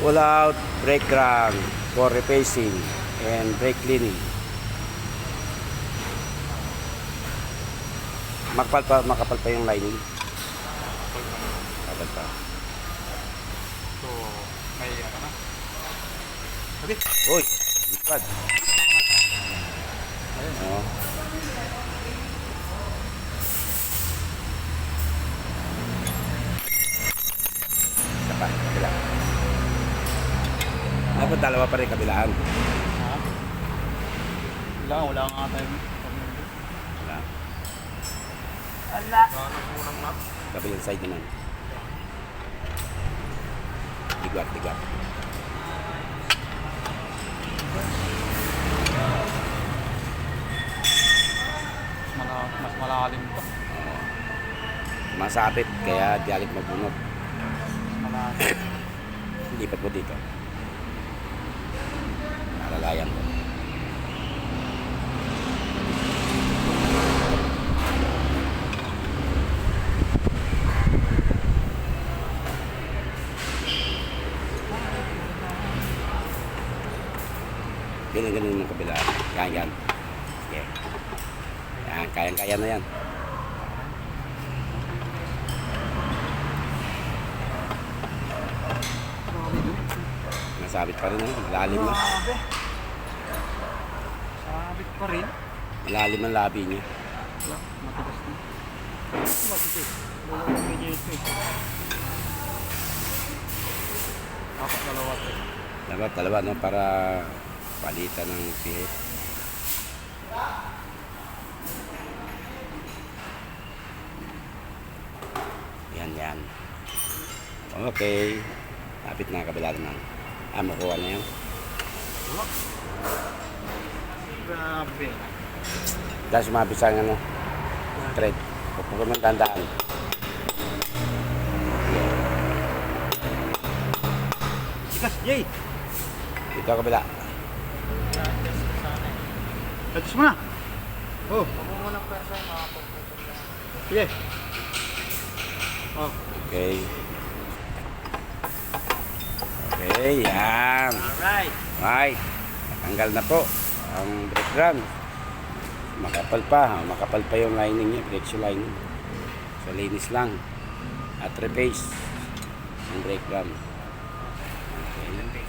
Pull out brake crank for replacing and brake cleaning. Makapal pa yung lining. Makapal pa. So, may ano na. Okay. Uy, lipad. Ayun. Oh. Isa pa, kabila. Dapat dalawa pa rin kabilaan. Ha? Wala nga tayo. Wala. Wala unang map. Kabilang side naman. Tigwak. Mas malalim to. Masapit, kaya dialit mabunot. Malalim. Lipat mo dito. Malalayan ko. Ganun yung kabila. Yan. Sige. Yan, kayang-kaya na yan. Nasabit pa rin yun. Malalim na. Grabe. Sabit pa rin. Malalim ang labi niya. Wala, matigas na. Matigas. Wala ko medyo ito eh. Dapat dalawa ito. Dalawa, no? Para palitan ng pihit. Yan. Okay. Lapit na kabila naman. Makuha na yan. Wala. Grabe. Dahil sumabit sa ano, thread. Pagpapag ng tandaan. Sikas, Jay! Dito kabila. Adjust mo na! Oh! Sige! Oh! Okay. Okay, yan. Alright! Right. Tanggal na po ang brake drum. Makapal pa yung lining niya, brake shoe lining. So linis lang. At replace ang brake drum. Okay.